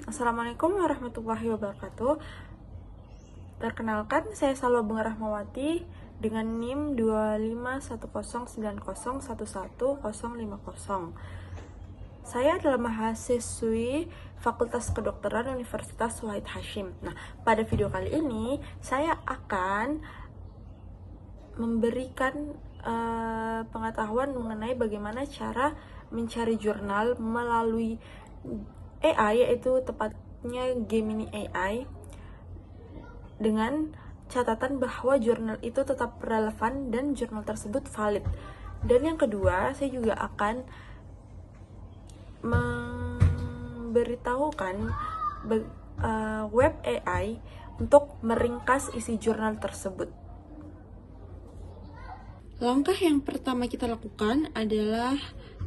Assalamualaikum warahmatullahi wabarakatuh. Perkenalkan, saya Salwa Bunga Rahmawati dengan NIM 25109011050. Saya adalah mahasiswi Fakultas Kedokteran Universitas Wahid Hasyim. Nah, pada video kali ini saya akan memberikan pengetahuan mengenai bagaimana cara mencari jurnal melalui AI, yaitu tepatnya Gemini AI, dengan catatan bahwa jurnal itu tetap relevan dan jurnal tersebut valid. Dan yang kedua, saya juga akan memberitahukan web AI untuk meringkas isi jurnal tersebut. Langkah yang pertama kita lakukan adalah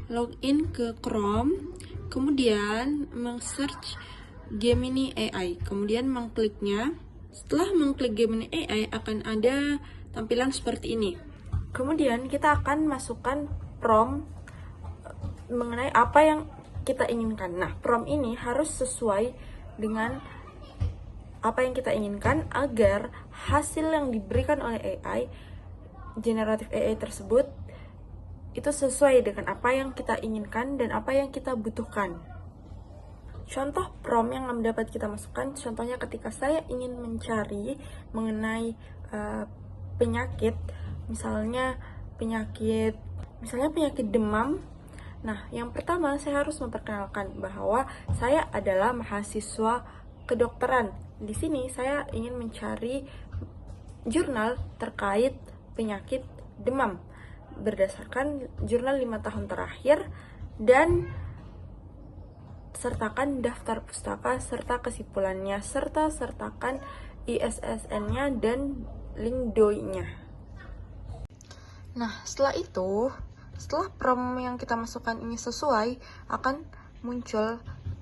login ke Chrome, kemudian meng-search Gemini AI, kemudian mengkliknya. Setelah mengklik Gemini AI akan ada tampilan seperti ini. Kemudian kita akan masukkan prompt mengenai apa yang kita inginkan. Nah, prompt ini harus sesuai dengan apa yang kita inginkan agar hasil yang diberikan oleh AI, generatif AI tersebut, itu sesuai dengan apa yang kita inginkan dan apa yang kita butuhkan. Contoh prompt yang dapat kita masukkan, contohnya ketika saya ingin mencari mengenai penyakit, misalnya penyakit demam. Nah, yang pertama saya harus memperkenalkan bahwa saya adalah mahasiswa kedokteran. Di sini saya ingin mencari jurnal terkait penyakit demam berdasarkan jurnal 5 tahun terakhir, dan sertakan daftar pustaka serta kesimpulannya, serta sertakan ISSN-nya dan link doi-nya. Nah, setelah prompt yang kita masukkan ini sesuai, akan muncul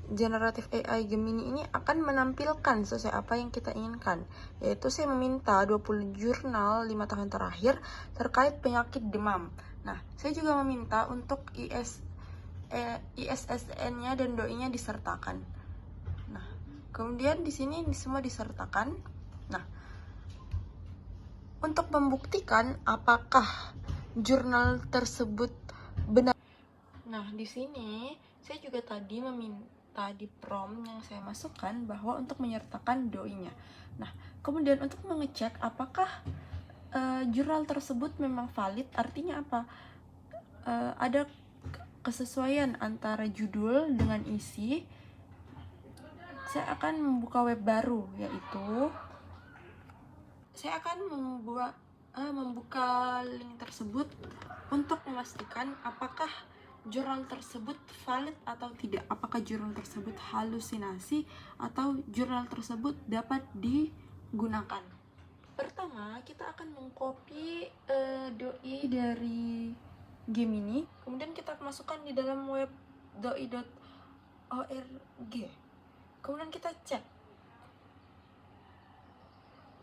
generatif AI Gemini ini akan menampilkan sesuai apa yang kita inginkan, yaitu saya meminta 20 jurnal 5 tahun terakhir terkait penyakit demam. Nah, saya juga meminta untuk ISSN-nya dan doi-nya disertakan. Nah, kemudian di sini semua disertakan. Nah, untuk membuktikan apakah jurnal tersebut benar. Nah, di sini saya juga tadi meminta di prompt yang saya masukkan bahwa untuk menyertakan doi-nya. Nah, kemudian untuk mengecek apakah jurnal tersebut memang valid, artinya apa? Ada kesesuaian antara judul dengan isi. Saya akan membuka web baru, yaitu saya akan membuka link tersebut untuk memastikan apakah jurnal tersebut valid atau tidak, apakah jurnal tersebut halusinasi atau jurnal tersebut dapat digunakan. Pertama, kita akan mengcopy doi dari Gemini, kemudian kita masukkan di dalam web doi.org. Kemudian kita cek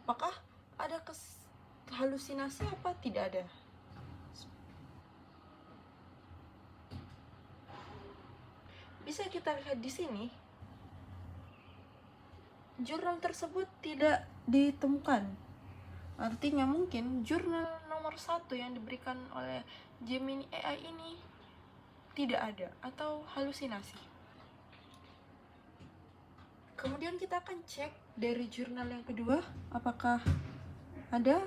apakah ada halusinasi apa tidak ada. Bisa kita lihat di sini, jurnal tersebut tidak ditemukan. Artinya mungkin jurnal nomor 1 yang diberikan oleh Gemini AI ini tidak ada atau halusinasi. Kemudian kita akan cek dari jurnal yang kedua apakah ada.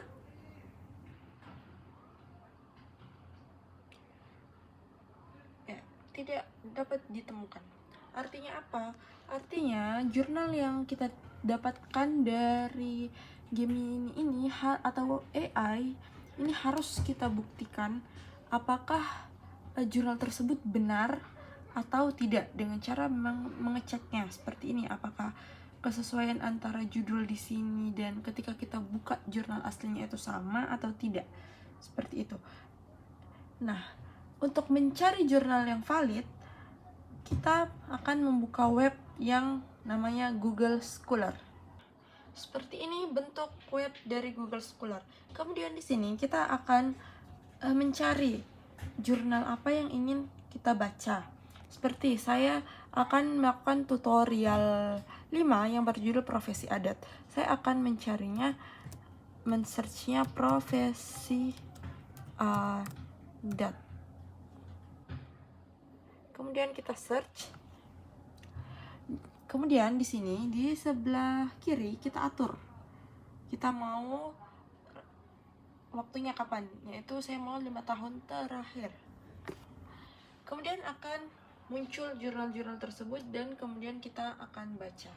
Ya, tidak dapat ditemukan. Artinya apa? Artinya jurnal yang kita dapatkan dari Gemini ini atau AI ini harus kita buktikan apakah jurnal tersebut benar atau tidak dengan cara mengeceknya seperti ini, apakah kesesuaian antara judul di sini dan ketika kita buka jurnal aslinya itu sama atau tidak, seperti itu. Nah, untuk mencari jurnal yang valid, kita akan membuka web yang namanya Google Scholar. Seperti ini bentuk web dari Google Scholar. Kemudian di sini kita akan mencari jurnal apa yang ingin kita baca. Seperti saya akan melakukan tutorial 5 yang berjudul profesi adat. Saya akan men-searchnya profesi adat. Kemudian kita search. Kemudian di sini di sebelah kiri kita atur. Kita mau waktunya kapan? Yaitu saya mau 5 tahun terakhir. Kemudian akan muncul jurnal-jurnal tersebut dan kemudian kita akan baca.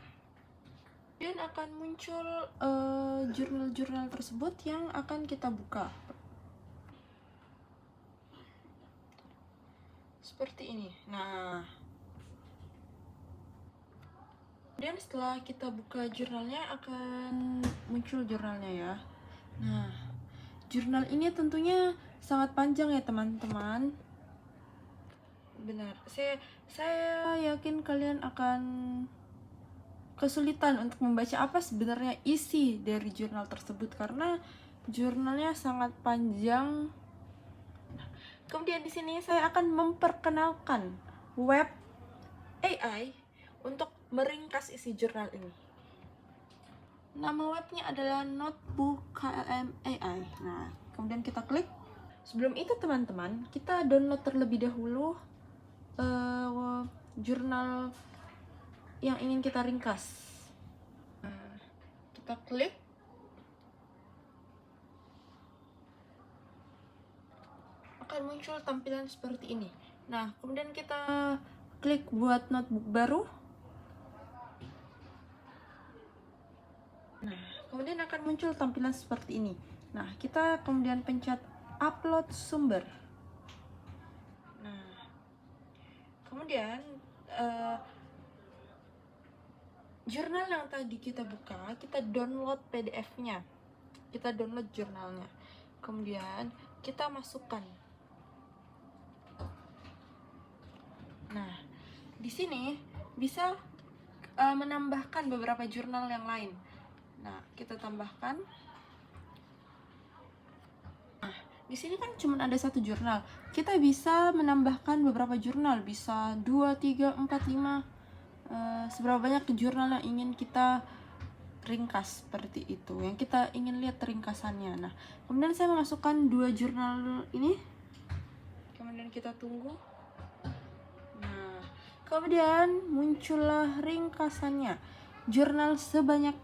Dan akan muncul jurnal-jurnal tersebut yang akan kita buka. Seperti ini. Nah, kemudian setelah kita buka jurnalnya akan muncul jurnalnya ya. Nah, jurnal ini tentunya sangat panjang ya teman-teman. Benar, saya yakin kalian akan kesulitan untuk membaca apa sebenarnya isi dari jurnal tersebut karena jurnalnya sangat panjang. Kemudian di sini saya akan memperkenalkan web AI untuk meringkas isi jurnal ini. Nama webnya adalah Notebook KLM AI. Nah, kemudian kita klik. Sebelum itu teman-teman, kita download terlebih dahulu jurnal yang ingin kita ringkas. Kita klik. Akan muncul tampilan seperti ini. Nah, kemudian kita klik buat notebook baru. Nah, kemudian akan muncul tampilan seperti ini. Nah, kita kemudian pencet upload sumber. Nah, kemudian jurnal yang tadi kita buka, kita download PDF-nya. Kita download jurnalnya. Kemudian kita masukkan. Nah, di sini bisa menambahkan beberapa jurnal yang lain. Nah, kita tambahkan. Nah, di sini kan cuma ada satu jurnal. Kita bisa menambahkan beberapa jurnal, bisa 2, 3, 4, 5. Seberapa banyak jurnal yang ingin kita ringkas seperti itu, yang kita ingin lihat ringkasannya. Nah, kemudian saya memasukkan 2 jurnal ini. Kemudian kita tunggu. Nah, kemudian muncullah ringkasannya. Jurnal sebanyak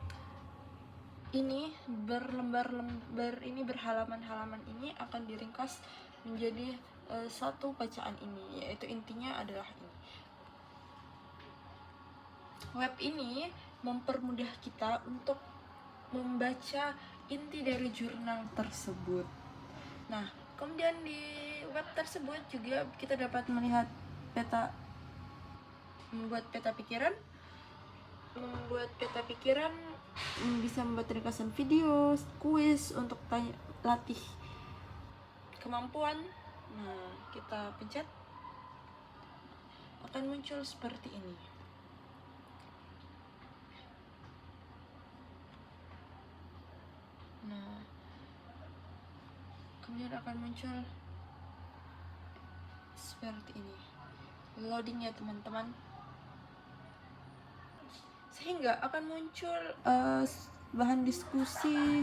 ini berlembar-lembar ini, berhalaman-halaman ini akan diringkas menjadi satu bacaan ini, yaitu intinya adalah ini. Web ini mempermudah kita untuk membaca inti dari jurnal tersebut. Nah, kemudian di web tersebut juga kita dapat melihat membuat peta pikiran, bisa membuat ringkasan video, kuis untuk latih kemampuan. Nah, kita pencet, akan muncul seperti ini. Nah, kemudian akan muncul seperti ini. Loading ya teman-teman. Sehingga akan muncul bahan diskusi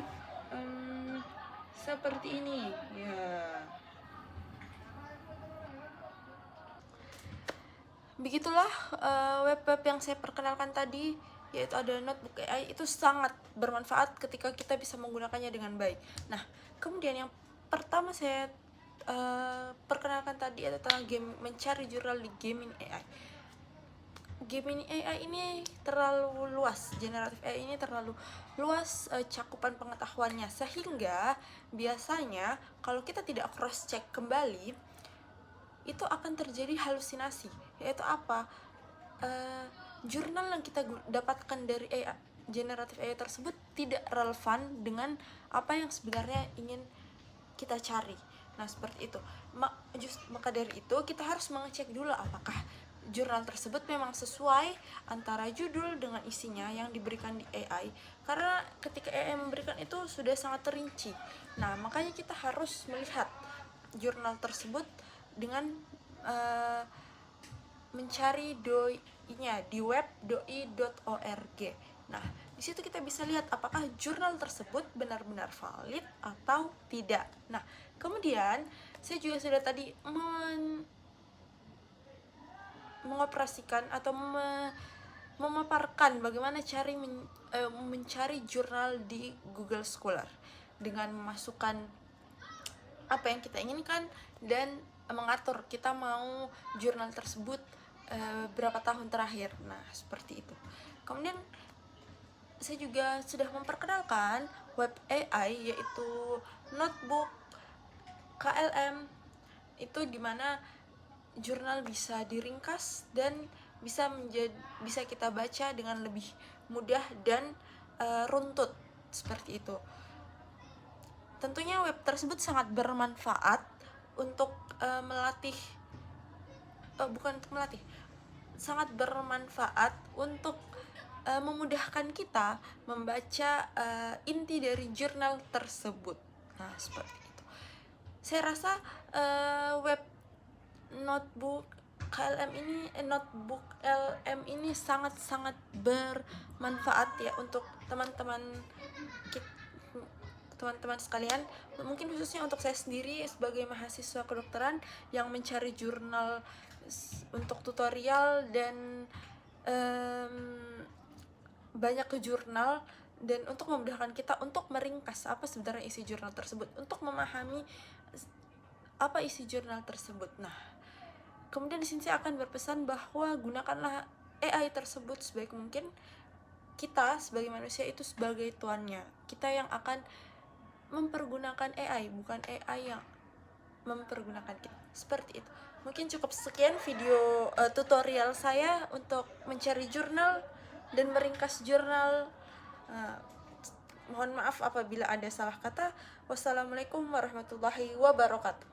seperti ini ya. Begitulah web-web yang saya perkenalkan tadi, yaitu ada Notebook AI. Itu sangat bermanfaat ketika kita bisa menggunakannya dengan baik. Nah, kemudian yang pertama saya perkenalkan tadi adalah mencari jurnal di Gemini AI. Gemini AI ini terlalu luas, generatif AI ini terlalu luas cakupan pengetahuannya, sehingga biasanya kalau kita tidak cross check kembali itu akan terjadi halusinasi. Yaitu apa? Jurnal yang kita dapatkan dari AI, generatif AI tersebut tidak relevan dengan apa yang sebenarnya ingin kita cari. Nah, seperti itu. Maka dari itu kita harus mengecek dulu apakah jurnal tersebut memang sesuai antara judul dengan isinya yang diberikan di AI. Karena ketika AI memberikan itu sudah sangat terinci. Nah, makanya kita harus melihat jurnal tersebut dengan mencari nya di web doi.org. Nah, di situ kita bisa lihat apakah jurnal tersebut benar-benar valid atau tidak. Nah, kemudian saya juga sudah tadi mengoperasikan atau memaparkan bagaimana mencari jurnal di Google Scholar dengan memasukkan apa yang kita inginkan dan mengatur kita mau jurnal tersebut berapa tahun terakhir. Nah, seperti itu. Kemudian saya juga sudah memperkenalkan web AI, yaitu notebook KLM, itu dimana jurnal bisa diringkas dan bisa kita baca dengan lebih mudah dan runtut, seperti itu. Tentunya web tersebut sangat bermanfaat untuk sangat bermanfaat untuk memudahkan kita membaca inti dari jurnal tersebut. Nah, seperti itu. Saya rasa web notebook LM ini sangat-sangat bermanfaat ya untuk teman-teman sekalian, mungkin khususnya untuk saya sendiri sebagai mahasiswa kedokteran yang mencari jurnal untuk tutorial dan banyak ke jurnal, dan untuk memudahkan kita untuk meringkas apa sebenarnya isi jurnal tersebut, untuk memahami apa isi jurnal tersebut. Nah, kemudian di sini saya akan berpesan bahwa gunakanlah AI tersebut sebaik mungkin. Kita sebagai manusia itu sebagai tuannya. Kita yang akan mempergunakan AI, bukan AI yang mempergunakan kita. Seperti itu. Mungkin cukup sekian video tutorial saya untuk mencari jurnal dan meringkas jurnal. Mohon maaf apabila ada salah kata. Wassalamualaikum warahmatullahi wabarakatuh.